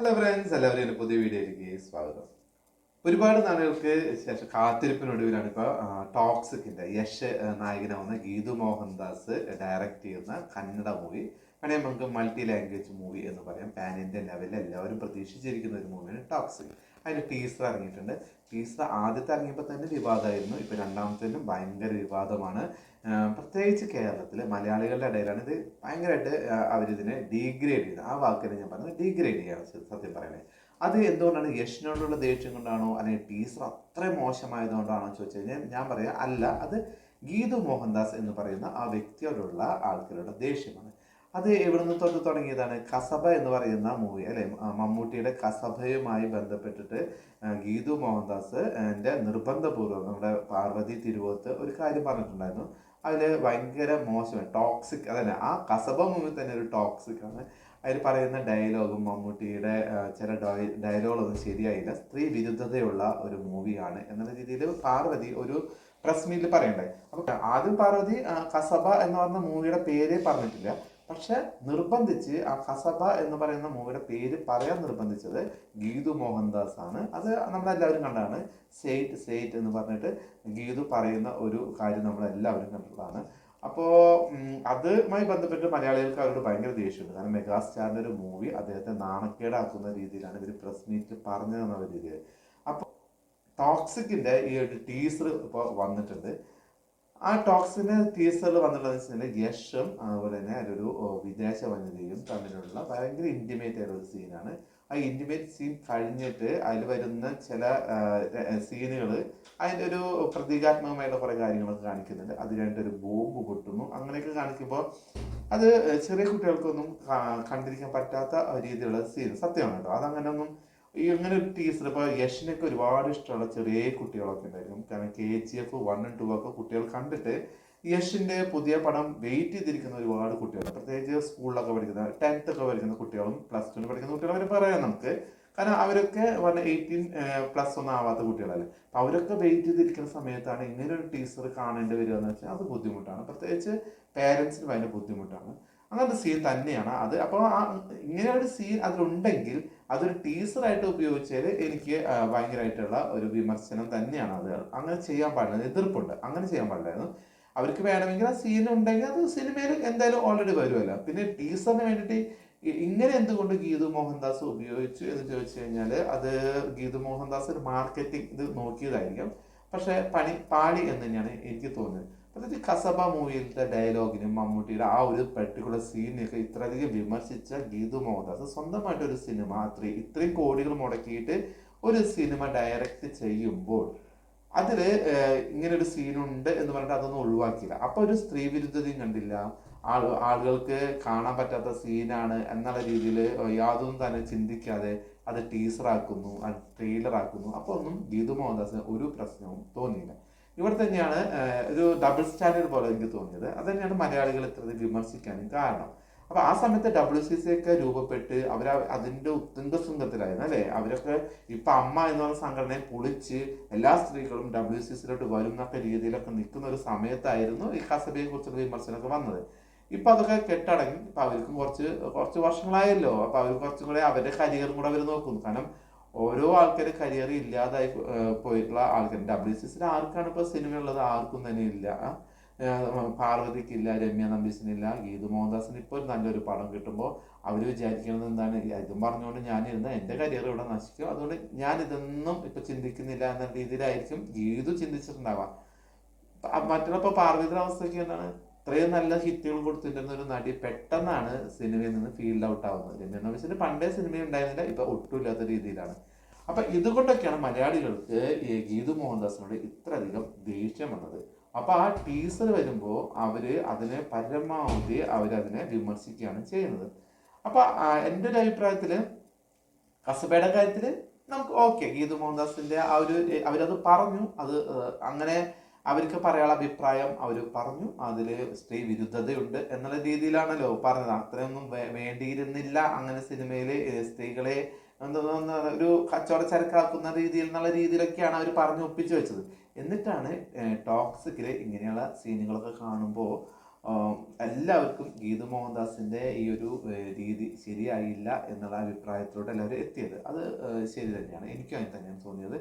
Hello friends, എല്ലാവരും എൻ്റെ പുതിയ വീഡിയോയിലേക്ക് സ്വാഗതം. ഒരുപാട് നാളുകൾക്ക് ശേഷം കാത്തിരിപ്പിനൊടുവിലാണ് ഇപ്പോൾ ടോക്സിക്കിൻ്റെ യശ് നായകനാവുന്ന ഗീതു മോഹൻദാസ് ഡയറക്റ്റ് ചെയ്യുന്ന കന്നഡ മൂവി. വേണമെങ്കിൽ നമുക്ക് മൾട്ടി ലാംഗ്വേജ് മൂവി എന്ന് പറയാം. പാൻ ഇന്ത്യൻ ലെവലിൽ എല്ലാവരും പ്രതീക്ഷിച്ചിരിക്കുന്ന ഒരു മൂവിയാണ് ടോക്സിക്. അതിൻ്റെ ടീസർ ഇറങ്ങിയിട്ടുണ്ട്. ടീസർ ആദ്യത്തെ ഇറങ്ങിയപ്പോൾ തന്നെ വിവാദമായിരുന്നു. ഇപ്പോൾ രണ്ടാമത്തേനും ഭയങ്കര വിവാദമാണ്. പ്രത്യേകിച്ച് കേരളത്തിൽ മലയാളികളുടെ ഇടയിലാണ് ഇത് ഭയങ്കരമായിട്ട് അവരിതിനെ ഡീഗ്രേഡ് ചെയ്യുന്നത്. ആ വാക്കിനെ ഞാൻ പറഞ്ഞത് ഡീഗ്രേഡ് ചെയ്യാണ് സത്യം പറയണേ. അത് എന്തുകൊണ്ടാണ്? യഷിനോടുള്ള ദേഷ്യം കൊണ്ടാണോ, അല്ലെങ്കിൽ ടീസർ അത്ര മോശമായതുകൊണ്ടാണോ ചോദിച്ചു കഴിഞ്ഞാൽ ഞാൻ പറയാം അല്ല. അത് ഗീതു മോഹൻദാസ് എന്ന് പറയുന്ന ആ വ്യക്തിയോടുള്ള ആൾക്കാരുടെ ദേഷ്യമാണ്. അത് എവിടെ നിന്ന് തുടങ്ങിയതാണ്? കസബ എന്ന് പറയുന്ന മൂവി അല്ലെ, മമ്മൂട്ടിയുടെ കസബയുമായി ബന്ധപ്പെട്ടിട്ട് ഗീതു മോഹൻദാസ് എൻ്റെ നിർബന്ധപൂർവ്വം നമ്മുടെ പാർവതി തിരുവോത്ത് ഒരു കാര്യം പറഞ്ഞിട്ടുണ്ടായിരുന്നു. അതിൽ ഭയങ്കര മോശമാണ്, ടോക്സിക്. അതന്നെ, ആ കസബ മൂവി തന്നെ ഒരു ടോക്സിക് ആണ്. അതിൽ പറയുന്ന ഡയലോഗും മമ്മൂട്ടിയുടെ ചില ഡയലോഗൊന്നും ശരിയായില്ല, സ്ത്രീ വിരുദ്ധതയുള്ള ഒരു മൂവിയാണ് എന്നുള്ള രീതിയിൽ പാർവതി ഒരു പ്രസ് മീറ്റിൽ പറയണ്ടേ. അപ്പൊ ആദ്യം പാർവതി കസബ എന്ന് പറഞ്ഞ മൂവിയുടെ പേര് പറഞ്ഞിട്ടില്ല. പക്ഷെ നിർബന്ധിച്ച് ആ കസബ എന്ന് പറയുന്ന മൂവിയുടെ പേര് പറയാൻ നിർബന്ധിച്ചത് ഗീതു മോഹൻദാസ് ആണ്. അത് നമ്മളെല്ലാവരും കണ്ടതാണ്. സെയ്റ്റ് എന്ന് പറഞ്ഞിട്ട് ഗീതു പറയുന്ന ഒരു കാര്യം നമ്മളെല്ലാവരും കണ്ടതാണ്. അപ്പോൾ അതുമായി ബന്ധപ്പെട്ട് മലയാളികൾക്ക് അവരോട് ഭയങ്കര ദേഷ്യമുണ്ട്. കാരണം മെഗാസ്റ്റാറിൻ്റെ ഒരു മൂവി അദ്ദേഹത്തെ നാണക്കേടാക്കുന്ന രീതിയിലാണ് ഇവർ പ്രസ് മീറ്റിൽ പറഞ്ഞതെന്നുള്ള രീതിയിൽ. അപ്പോൾ ടോക്സിക്കിൻ്റെ ഈ ഒരു ടീസർ ഇപ്പോൾ വന്നിട്ടുണ്ട്. ആ ടോക്സിന് ടീസറിൽ വന്നിട്ടുള്ളതെന്ന് വെച്ചിട്ടുണ്ടെങ്കിൽ യഷും അതുപോലെ തന്നെ അതിലൊരു വിദേശ വനിതയും തമ്മിലുള്ള ഭയങ്കര ഇൻറ്റിമേറ്റ് ആയിട്ടുള്ള സീനാണ്. ആ ഇൻറ്റിമേറ്റ് സീൻ കഴിഞ്ഞിട്ട് അതിൽ വരുന്ന ചില സീനുകൾ അതിൻ്റെ ഒരു പ്രതീകാത്മകമായിട്ടുള്ള കുറേ കാര്യങ്ങളൊക്കെ കാണിക്കുന്നുണ്ട്. അത് കഴിഞ്ഞിട്ടൊരു ബോംബ് പൊട്ടുന്നു. അങ്ങനെയൊക്കെ കാണിക്കുമ്പോൾ അത് ചെറിയ കുട്ടികൾക്കൊന്നും കണ്ടിരിക്കാൻ പറ്റാത്ത രീതിയിലുള്ള സീൻ സത്യമാണ് കേട്ടോ. അതങ്ങനെയൊന്നും ഈ ഇങ്ങനെ ഒരു ടീസർ ഇപ്പോൾ യഷിനൊക്കെ ഒരുപാട് ഇഷ്ടമുള്ള ചെറിയ കുട്ടികളൊക്കെ ഉണ്ടായിരിക്കും. കാരണം KGF 1 and 2 ഒക്കെ കുട്ടികൾ കണ്ടിട്ട് യഷിന്റെ പുതിയ പടം വെയിറ്റ് ചെയ്തിരിക്കുന്ന ഒരുപാട് കുട്ടികളുണ്ട്. പ്രത്യേകിച്ച് സ്കൂളിലൊക്കെ പഠിക്കുന്ന 10th ഒക്കെ പഠിക്കുന്ന കുട്ടികളും +2 പഠിക്കുന്ന കുട്ടികളും അവർ പറയാം നമുക്ക്. കാരണം അവരൊക്കെ 18+ ഒന്നും ആവാത്ത കുട്ടികളല്ലേ. അപ്പം അവരൊക്കെ വെയിറ്റ് ചെയ്തിരിക്കുന്ന സമയത്താണ് ഇങ്ങനെ ഒരു ടീസർ കാണേണ്ടി വരിക എന്ന് വെച്ചാൽ അത് ബുദ്ധിമുട്ടാണ്. പ്രത്യേകിച്ച് പേരൻസിന് ഭയങ്കര ബുദ്ധിമുട്ടാണ്. അങ്ങനത്തെ സീൻ തന്നെയാണ് അത്. അപ്പോൾ ഇങ്ങനെ ഒരു സീൻ അതിലുണ്ടെങ്കിൽ അതൊരു ടീസറായിട്ട് ഉപയോഗിച്ചാൽ എനിക്ക് ഭയങ്കരമായിട്ടുള്ള ഒരു വിമർശനം തന്നെയാണ്. അത് അങ്ങനെ ചെയ്യാൻ പാടില്ല, എതിർപ്പുണ്ട്. അങ്ങനെ ചെയ്യാൻ പാടില്ലായിരുന്നു. അവർക്ക് വേണമെങ്കിൽ ആ സീൻ ഉണ്ടെങ്കിൽ അത് സിനിമയിൽ എന്തായാലും ഓൾറെഡി വരുമല്ലോ. പിന്നെ ടീസറിന് വേണ്ടിയിട്ട് ഇങ്ങനെ എന്തുകൊണ്ട് ഗീതു മോഹൻദാസ് ഉപയോഗിച്ചു എന്ന് ചോദിച്ചു കഴിഞ്ഞാൽ അത് ഗീതു മോഹൻദാസ് ഒരു മാർക്കറ്റിംഗ് ഇത് നോക്കിയതായിരിക്കും. പക്ഷെ പാളി എന്ന് തന്നെയാണ് എനിക്ക് തോന്നുന്നത്. പ്രത്യേകിച്ച് കസബ മൂവിയിലത്തെ ഡയലോഗിനും മമ്മൂട്ടിയുടെ ആ ഒരു പെർട്ടിക്കുലർ സീനിനൊക്കെ ഇത്രയധികം വിമർശിച്ച ഗീതു മോഹൻദാസ് സ്വന്തമായിട്ടൊരു സിനിമ ഇത്രയും കോടികൾ മുടക്കിയിട്ട് ഒരു സിനിമ ഡയറക്റ്റ് ചെയ്യുമ്പോൾ അതിൽ ഇങ്ങനെ ഒരു സീനുണ്ട് എന്ന് പറഞ്ഞിട്ട് അതൊന്നും ഒഴിവാക്കിയില്ല. അപ്പോൾ ഒരു സ്ത്രീ വിരുദ്ധതയും കണ്ടില്ല. ആളുകൾക്ക് കാണാൻ പറ്റാത്ത സീനാണ് എന്നുള്ള രീതിയിൽ യാതൊന്നും തന്നെ ചിന്തിക്കാതെ അത് ടീസറാക്കുന്നു, അത് ട്രെയിലറാക്കുന്നു. അപ്പോൾ ഒന്നും ഗീതു മോഹൻദാസിന് ഒരു പ്രശ്നവും തോന്നിയില്ല. ഇവിടെ തന്നെയാണ് ഒരു ഡബിൾ സ്റ്റാൻഡേർഡ് പോലെ എനിക്ക് തോന്നിയത്. അത് തന്നെയാണ് മലയാളികൾ ഇത്ര വിമർശിക്കാനും കാരണം. അപ്പൊ ആ സമയത്ത് WCC ഒക്കെ രൂപപ്പെട്ട് അവർ അതിന്റെ ഉത്തുംഗ ശൃംഗത്തിലായിരുന്നു അല്ലെ. അവരൊക്കെ ഇപ്പൊ അമ്മ എന്ന് പറഞ്ഞ സംഘടനയെ പൊളിച്ച് എല്ലാ സ്ത്രീകളും WCCയിലോട്ട് വരും എന്നൊക്കെ രീതിയിലൊക്കെ നിൽക്കുന്ന ഒരു സമയത്തായിരുന്നു ഈ കസബയെ കുറിച്ചുള്ള വിമർശനമൊക്കെ വന്നത്. ഇപ്പൊ അതൊക്കെ കെട്ടടങ്ങി. ഇപ്പൊ അവർക്കും കുറച്ച് വർഷങ്ങളായല്ലോ. അപ്പൊ അവർ കുറച്ചും കൂടെ അവരുടെ കരിയറും കൂടെ അവർ നോക്കുന്നു. കാരണം ഓരോ ആൾക്കാരും കരിയർ ഇല്ലാതായി പോയിട്ടുള്ള ആൾക്കാർ WCC ആർക്കാണ് ഇപ്പൊ സിനിമ ഉള്ളത്? ആർക്കും തന്നെ ഇല്ല. പാർവതിക്കില്ല, രമ്യ നമ്പീസിനില്ല, ഗീതു മോഹൻദാസിന് ഇപ്പോൾ നല്ലൊരു പടം കിട്ടുമ്പോൾ അവർ വിചാരിക്കുന്നത് എന്താണ്? ഇതും പറഞ്ഞുകൊണ്ട് ഞാനിരുന്ന എൻ്റെ കരിയർ ഇവിടെ നശിക്കും, അതുകൊണ്ട് ഞാൻ ഇതൊന്നും ഇപ്പൊ ചിന്തിക്കുന്നില്ല എന്ന രീതിയിലായിരിക്കും ഗീതു ചിന്തിച്ചിട്ടുണ്ടാവാം. മറ്റുള്ള ഇപ്പോൾ പാർവതിയുടെ അവസ്ഥയ്ക്ക് എന്താണ്? ഇത്രയും നല്ല ഹിറ്റുകൾ കൊടുത്തിട്ടുന്ന ഒരു നടി പെട്ടെന്നാണ് സിനിമയിൽ നിന്ന് ഫീൽഡ് ഔട്ട് ആവുന്നത്. രമ്യ നമ്പീസിന് പണ്ടേ സിനിമ ഉണ്ടായിരുന്നില്ല, ഇപ്പൊ ഒട്ടുമില്ലാത്ത രീതിയിലാണ്. അപ്പൊ ഇതുകൊണ്ടൊക്കെയാണ് മലയാളികൾക്ക് ഈ ഗീതു മോഹൻദാസിനോട് ഇത്രയധികം ദേഷ്യം വന്നത്. അപ്പൊ ആ ടീസർ വരുമ്പോൾ അവര് അതിനെ പരമാവധി അവരതിനെ വിമർശിക്കുകയാണ് ചെയ്യുന്നത്. അപ്പൊ എൻ്റെ ഒരു അഭിപ്രായത്തില് കസബയുടെ കാര്യത്തില് നമുക്ക് ഓക്കെ, ഗീതു മോഹൻദാസിന്റെ ആ ഒരു അവരത് പറഞ്ഞു. അത് അങ്ങനെ അവർക്ക് പറയാനുള്ള അഭിപ്രായം അവർ പറഞ്ഞു. അതിൽ സ്ത്രീ വിരുദ്ധതയുണ്ട് എന്നുള്ള രീതിയിലാണല്ലോ പറഞ്ഞത്. അത്രയൊന്നും വേണ്ടിയിരുന്നില്ല അങ്ങനെ സിനിമയിൽ സ്ത്രീകളെ എന്താ ഒരു കച്ചവട ചരക്കാക്കുന്ന രീതിയിൽ എന്നുള്ള രീതിയിലൊക്കെയാണ് അവർ പറഞ്ഞു ഒപ്പിച്ചു വെച്ചത്. എന്നിട്ടാണ് ടോക്സിക്കില് ഇങ്ങനെയുള്ള സീനുകളൊക്കെ കാണുമ്പോൾ എല്ലാവർക്കും ഗീതു മോഹൻദാസിൻ്റെ ഈ ഒരു രീതി ശരിയായില്ല എന്നുള്ള അഭിപ്രായത്തിലൂടെ എല്ലാവരും എത്തിയത്. അത് ശരി തന്നെയാണ്, എനിക്കും അങ്ങനെ തന്നെയാണ് തോന്നിയത്.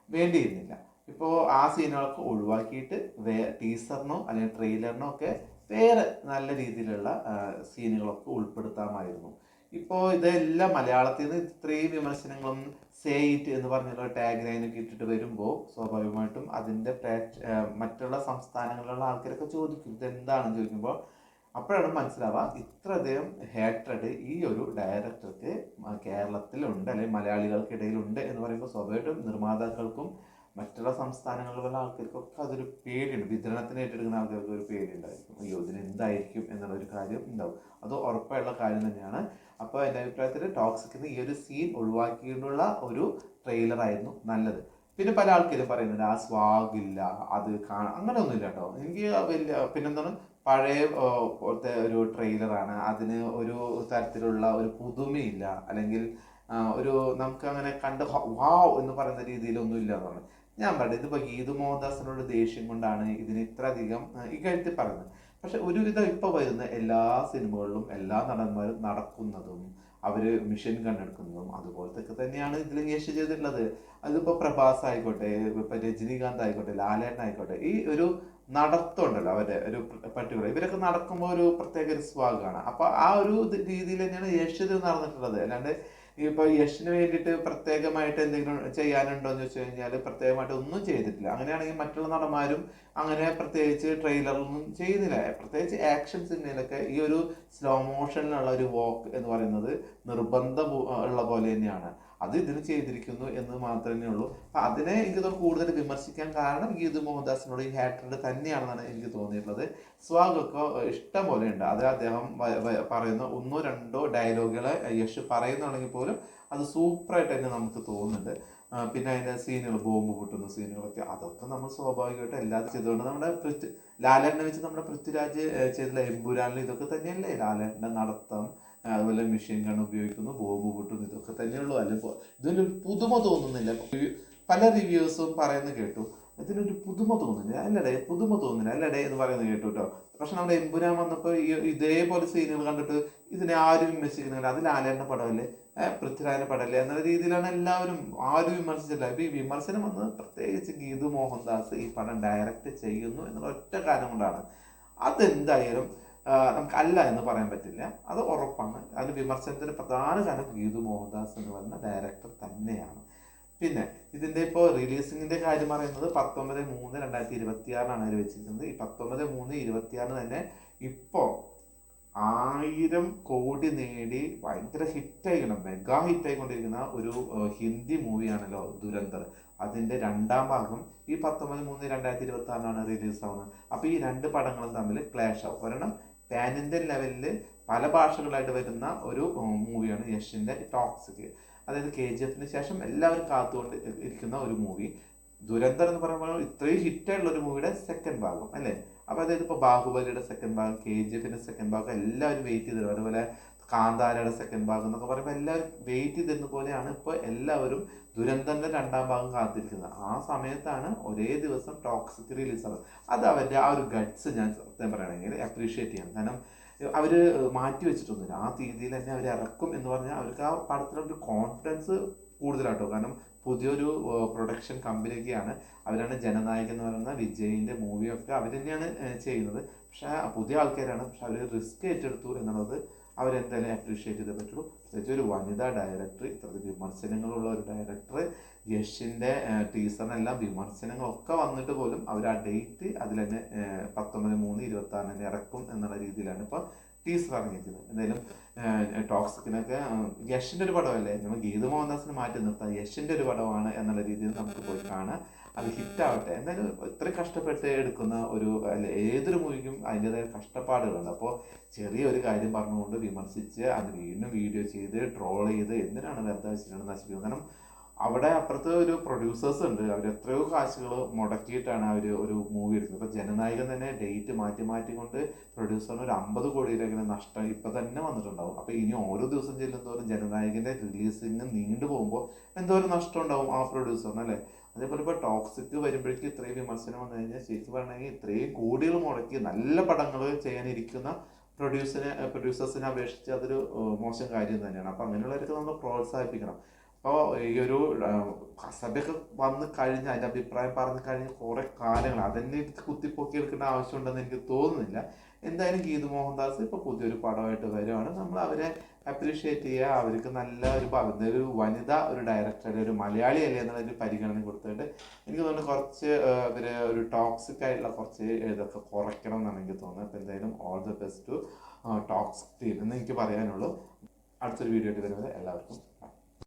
വേണ്ടിയിരുന്നില്ല. ഇപ്പോൾ ആ സീനുകളൊക്കെ ഒഴിവാക്കിയിട്ട് ടീസറിനോ അല്ലെങ്കിൽ ട്രെയിലറിനോ ഒക്കെ വേറെ നല്ല രീതിയിലുള്ള സീനുകളൊക്കെ ഉൾപ്പെടുത്താമായിരുന്നു. ഇപ്പോൾ ഇതെല്ലാം മലയാളത്തിൽ നിന്ന് ഇത്രയും വിമർശനങ്ങളും സേ ഇറ്റ് എന്ന് പറഞ്ഞുള്ള ടാഗ് ലൈനൊക്കെ ഇട്ടിട്ട് വരുമ്പോൾ സ്വാഭാവികമായിട്ടും അതിൻ്റെ മറ്റുള്ള സംസ്ഥാനങ്ങളിലുള്ള ആൾക്കാരൊക്കെ ചോദിക്കും ഇതെന്താണെന്ന് ചോദിക്കുമ്പോൾ അപ്പോഴാണ് മനസ്സിലാവുക ഇത്രയധികം ഹേട്രഡ് ഈ ഒരു ഡയറക്ടർക്ക് കേരളത്തിലുണ്ട് അല്ലെങ്കിൽ മലയാളികൾക്കിടയിലുണ്ട് എന്ന് പറയുമ്പോൾ സ്വാഭാവികമായിട്ടും നിർമ്മാതാക്കൾക്കും മറ്റുള്ള സംസ്ഥാനങ്ങളിലുള്ള ആൾക്കാർക്കൊക്കെ അതൊരു പേടിയുണ്ട്. വിതരണത്തിന് ഏറ്റെടുക്കുന്ന ആൾക്കാർക്ക് ഒരു പേടിയുണ്ടായിരിക്കും, അയ്യോ ഇതിന് എന്തായിരിക്കും എന്നുള്ളൊരു കാര്യം ഉണ്ടാവും. അത് ഉറപ്പായുള്ള കാര്യം തന്നെയാണ്. അപ്പോൾ എൻ്റെ അഭിപ്രായത്തിൽ ടോക്സിക്കിന് ഈ ഒരു സീൻ ഒഴിവാക്കിയിട്ടുള്ള ഒരു ട്രെയിലർ ആയിരുന്നു നല്ലത്. പിന്നെ പല ആൾക്കാരും പറയുന്നുണ്ട് ആ സ്വാഗില്ല, അത് കാണാം, അങ്ങനെ ഒന്നുമില്ല കേട്ടോ. എനിക്ക് വലിയ പിന്നെന്താണ് പഴയ പോലത്തെ ഒരു ട്രെയിലറാണ്, അതിന് ഒരു തരത്തിലുള്ള ഒരു പുതുമയില്ല, അല്ലെങ്കിൽ ഒരു നമുക്ക് അങ്ങനെ കണ്ട് വാവ് എന്ന് പറയുന്ന രീതിയിലൊന്നും ഇല്ല എന്നാണ് ഞാൻ പറയുന്നത്. ഇതിപ്പോൾ ഗീതു മോഹൻദാസിനോട് ദേഷ്യം കൊണ്ടാണ് ഇതിന് ഇത്ര അധികം ഇകഴ്ത്തി പറയുന്നത്. പക്ഷെ ഒരുവിധം ഇപ്പോൾ വരുന്ന എല്ലാ സിനിമകളിലും എല്ലാ നടന്മാരും നടക്കുന്നതും അവർ മിഷൻ കണ്ടെടുക്കുന്നതും അതുപോലത്തെ തന്നെയാണ് ഇതിൽ യശ് ചെയ്തിട്ടുള്ളത്. അതിപ്പോൾ പ്രഭാസ് ആയിക്കോട്ടെ, ഇപ്പം രജനീകാന്ത് ആയിക്കോട്ടെ, ലാലേട്ടൻ ആയിക്കോട്ടെ, ഈ ഒരു നടത്തമുണ്ടല്ലോ അവരുടെ ഒരു പർട്ടിക്കുലർ, ഇവരൊക്കെ നടക്കുമ്പോൾ ഒരു പ്രത്യേക ഒരു സ്വാഗാണ്. അപ്പോൾ ആ ഒരു രീതിയിൽ തന്നെയാണ് യശ് ഇത് നടന്നിട്ടുള്ളത്. അല്ലാണ്ട് ഇപ്പോൾ യഷിന് വേണ്ടിയിട്ട് പ്രത്യേകമായിട്ട് എന്തെങ്കിലും ചെയ്യാനുണ്ടോ എന്ന് വെച്ച് കഴിഞ്ഞാൽ പ്രത്യേകമായിട്ട് ഒന്നും ചെയ്തിട്ടില്ല. അങ്ങനെയാണെങ്കിൽ മറ്റുള്ള നടന്മാരും അങ്ങനെ പ്രത്യേകിച്ച് ട്രെയിലറൊന്നും ചെയ്യുന്നില്ല. പ്രത്യേകിച്ച് ആക്ഷൻ സിനിമയിലൊക്കെ ഈ ഒരു സ്ലോ മോഷനിലുള്ള ഒരു വോക്ക് എന്ന് പറയുന്നത് നിർബന്ധം ഉള്ള പോലെ തന്നെയാണ്. അത് ഇതിന് ചെയ്തിരിക്കുന്നു എന്ന് മാത്രമേ ഉള്ളൂ. അപ്പം അതിനെ എനിക്ക് കൂടുതൽ വിമർശിക്കാൻ കാരണം ഗീതു മോഹൻദാസിനോട് ഈ ഹാട്രഡ് തന്നെയാണെന്നാണ് എനിക്ക് തോന്നിയിട്ടുള്ളത്. സ്വാഗൊക്കെ ഇഷ്ടം പോലെ ഉണ്ട്. അത് അദ്ദേഹം പറയുന്ന ഒന്നോ രണ്ടോ ഡയലോഗുകളെ യശ് പറയുന്നുണ്ടെങ്കിൽ പോലും അത് സൂപ്പറായിട്ട് തന്നെ നമുക്ക് തോന്നുന്നുണ്ട്. പിന്നെ അതിൻ്റെ സീനുകൾ, ബോംബ് പൊട്ടുന്ന സീനുകളൊക്കെ അതൊക്കെ നമ്മൾ സ്വാഭാവികമായിട്ട് എല്ലാതും ചെയ്തുകൊണ്ട് നമ്മുടെ ലാലേട്ടനെ വെച്ച് നമ്മുടെ പൃഥ്വിരാജ് ചെയ്തിട്ടുള്ള എമ്പുരാനിൽ ഇതൊക്കെ തന്നെയല്ലേ ലാലേട്ടൻ്റെ നടത്തം. അതുപോലെ മെഷീൻ ഗൺ ഉപയോഗിക്കുന്നു, ബോംബ് പൊട്ടുന്നു, ഇതൊക്കെ തന്നെയുള്ളൂ. അല്ലെങ്കിൽ ഇതിനൊരു പുതുമ തോന്നുന്നില്ല. പല റിവ്യൂസും പറയുന്നത് കേട്ടു ഇതിനൊരു പുതുമ തോന്നുന്നില്ല, അല്ലടേ പുതുമ തോന്നുന്നില്ല, അല്ലടേ എന്ന് പറയുന്നത് കേട്ടു കേട്ടോ. പക്ഷെ നമ്മുടെ എമ്പുരാൻ വന്നപ്പോൾ ഇതേപോലെ സീനുകൾ കണ്ടിട്ട് ഇതിനെ ആരും വിമർശിക്കുന്നില്ല. അത് ലാലേട്ടൻ്റെ പടമല്ലേ, പൃഥ്വിരാജിന്റെ പടമല്ലേ എന്നുള്ള രീതിയിലാണ് എല്ലാവരും ആരും വിമർശിച്ചില്ല. ഇപ്പൊ ഈ വിമർശനം വന്നത് പ്രത്യേകിച്ച് ഗീതു മോഹൻദാസ് ഈ പടം ഡയറക്റ്റ് ചെയ്യുന്നു എന്നുള്ള ഒറ്റ കാര്യം കൊണ്ടാണ്. അതെന്തായാലും നമുക്ക് അല്ല എന്ന് പറയാൻ പറ്റില്ല, അത് ഉറപ്പാണ്. അതിന് വിമർശനത്തിന് പ്രധാന കാരണം ഗീതു മോഹൻദാസ് എന്ന് പറയുന്ന ഡയറക്ടർ തന്നെയാണ്. പിന്നെ ഇതിൻ്റെ ഇപ്പോൾ റിലീസിങ്ങിൻ്റെ കാര്യം പറയുന്നത് 19/3/2026 അവർ വെച്ചിരിക്കുന്നത്. ഈ 19/3/2026 തന്നെ ഇപ്പോൾ 1000 കോടി നേടി ഭയങ്കര ഹിറ്റായിക്കണം, മെഗാ ഹിറ്റായിക്കൊണ്ടിരിക്കുന്ന ഒരു ഹിന്ദി മൂവിയാണല്ലോ ദുരന്തർ. അതിൻ്റെ 2ാം ഭാഗം ഈ 19/3/2026 റിലീസാവുന്നത്. അപ്പോൾ ഈ രണ്ട് പടങ്ങളും തമ്മിൽ ക്ലാഷ് ആവും. ഒരെണ്ണം പാൻ ഇന്ത്യൻ ലെവലിൽ പല ഭാഷകളായിട്ട് വരുന്ന ഒരു മൂവിയാണ് യഷിൻ്റെ ടോക്സിക്. അതായത് KGF ശേഷം എല്ലാവരും കാത്തുകൊണ്ട് ഇരിക്കുന്ന ഒരു മൂവി. ദുരന്തർ എന്ന് പറയുമ്പോൾ ഇത്രയും ഹിറ്റായിട്ടുള്ള ഒരു മൂവിയുടെ സെക്കൻഡ് ഭാഗം അല്ലേ. അപ്പോൾ അതായത് ഇപ്പോൾ ബാഹുബലിയുടെ സെക്കൻഡ് ഭാഗം, KGF സെക്കൻഡ് ഭാഗം എല്ലാവരും വെയിറ്റ് ചെയ്തിരുന്നു. അതുപോലെ കാന്താരയുടെ സെക്കൻഡ് ഭാഗം എന്നൊക്കെ പറയുമ്പോൾ എല്ലാവരും വെയിറ്റ് ചെയ്തിരുന്ന പോലെയാണ് ഇപ്പോൾ എല്ലാവരും ദുരന്തന്റെ 2ാം ഭാഗം കാത്തിരിക്കുന്നത്. ആ സമയത്താണ് ഒരേ ദിവസം ടോക്സിക് റിലീസാകുന്നത്. അത് അവരുടെ ആ ഒരു ഗട്ട്സ് ഞാൻ സത്യം പറയുകയാണെങ്കിൽ അപ്രീഷിയേറ്റ് ചെയ്യണം. കാരണം അവർ മാറ്റി വെച്ചിട്ടൊന്നുമില്ല, ആ രീതിയിൽ തന്നെ അവർ ഇറക്കും എന്ന് പറഞ്ഞാൽ അവർക്ക് ആ പടത്തിലൊരു കോൺഫിഡൻസ് കൂടുതലാട്ടോ. കാരണം പുതിയൊരു പ്രൊഡക്ഷൻ കമ്പനിയൊക്കെയാണ്, അവരാണ് ജനനായകൻ എന്ന് പറയുന്ന വിജയിൻ്റെ മൂവിയൊക്കെ അവർ തന്നെയാണ് ചെയ്യുന്നത്. പക്ഷേ പുതിയ ആൾക്കാരാണ്, പക്ഷെ അവർ റിസ്ക് ഏറ്റെടുത്തു എന്നുള്ളത് അവരെന്തായാലും അപ്രീഷിയേറ്റ് ചെയ്തേ പറ്റുള്ളൂ. പ്രത്യേകിച്ച് ഒരു വനിതാ ഡയറക്ടർ, ഇത്രയും വിമർശനങ്ങളുള്ള ഒരു ഡയറക്ടർ, യഷിൻ്റെ ടീസറിനെല്ലാം വിമർശനങ്ങളൊക്കെ വന്നിട്ട് പോലും അവർ ആ ഡേറ്റ് അതിൽ തന്നെ 19/3/2026 ഇറക്കും എന്നുള്ള രീതിയിലാണ് ഇപ്പോൾ ടീസർ ഇറങ്ങിയിരിക്കുന്നത്. എന്തായാലും ടോക്സിക്കിനൊക്കെ യഷിൻ്റെ ഒരു പടമല്ലേ, നമ്മൾ ഗീതു മോഹൻദാസിന് മാറ്റി നിർത്താം, യഷിൻ്റെ ഒരു പടമാണ് എന്നുള്ള രീതിയിൽ നമുക്ക് പോയി കാണാം. അത് ഹിറ്റാവട്ടെ. എന്തായാലും ഇത്രയും കഷ്ടപ്പെട്ട് എടുക്കുന്ന ഒരു അല്ല ഏതൊരു മൂവിക്കും അതിൻ്റെതായ കഷ്ടപ്പാടുകളുണ്ട്. അപ്പോൾ ചെറിയൊരു കാര്യം പറഞ്ഞുകൊണ്ട് വിമർശിച്ച് അത് വീണ്ടും വീഡിയോ ചെയ്ത് ട്രോൾ ചെയ്ത് എന്തിനാണ് വെറുതെ നശിപ്പിക്കുന്നത്? കാരണം അവിടെ അപ്പുറത്ത് ഒരു പ്രൊഡ്യൂസേഴ്സ് ഉണ്ട്, അവർ എത്രയോ കാശുകൾ മുടക്കിയിട്ടാണ് അവർ ഒരു മൂവി എടുക്കുന്നത്. ഇപ്പോൾ ജനനായകൻ തന്നെ ഡേറ്റ് മാറ്റി മാറ്റിക്കൊണ്ട് പ്രൊഡ്യൂസറിന് ഒരു 50 കോടിയിലെങ്കിലും നഷ്ടം ഇപ്പം തന്നെ വന്നിട്ടുണ്ടാവും. അപ്പോൾ ഇനി ഓരോ ദിവസം ചെല്ലുന്തോറും ജനനായകൻ്റെ റിലീസിങ് നീണ്ടു പോകുമ്പോൾ എന്തോരം നഷ്ടം ഉണ്ടാവും ആ പ്രൊഡ്യൂസറിന് അല്ലേ. അതേപോലെ ഇപ്പോൾ ടോക്സിക് വരുമ്പോഴേക്കും ഇത്രയും വിമർശനം വന്നു കഴിഞ്ഞാൽ ശരിക്കും പറഞ്ഞെങ്കിൽ ഇത്രയും കോടികൾ മുടക്കി നല്ല പടങ്ങൾ ചെയ്യാനിരിക്കുന്ന പ്രൊഡ്യൂസേഴ്സിനെ അപേക്ഷിച്ച് അതൊരു മോശം കാര്യം തന്നെയാണ്. അപ്പോൾ അങ്ങനെയുള്ളവരൊക്കെ നമ്മൾ പ്രോത്സാഹിപ്പിക്കണം. അപ്പോൾ ഈ ഒരു സഭയൊക്കെ വന്ന് കഴിഞ്ഞ് അതിൻ്റെ അഭിപ്രായം പറഞ്ഞു കഴിഞ്ഞ് കുറേ കാലങ്ങൾ അതെന്നെ എടുത്ത് കുത്തിപ്പൊക്കി എടുക്കേണ്ട ആവശ്യമുണ്ടെന്ന് എനിക്ക് തോന്നുന്നില്ല. എന്തായാലും ഗീതു മോഹൻദാസ് ഇപ്പോൾ പുതിയൊരു പടമായിട്ട് വരുവാണ്. നമ്മൾ അവരെ അപ്രീഷിയേറ്റ് ചെയ്യുക. അവർക്ക് നല്ല ഒരു വനിത ഒരു ഡയറക്ടർ, ഒരു മലയാളി അല്ലേ എന്നുള്ളൊരു പരിഗണന കൊടുത്തിട്ട് എനിക്ക് തോന്നുന്നു കുറച്ച് അവർ ഒരു ടോക്സിക് ആയിട്ടുള്ള കുറച്ച് ഇതൊക്കെ കുറയ്ക്കണം എന്നാണ് എനിക്ക് തോന്നുന്നത്. അപ്പോൾ എന്തായാലും all the best to toxic team എന്ന് എനിക്ക് പറയാനുള്ളൂ. അടുത്തൊരു വീഡിയോ ആയിട്ട് വരുന്നത് എല്ലാവർക്കും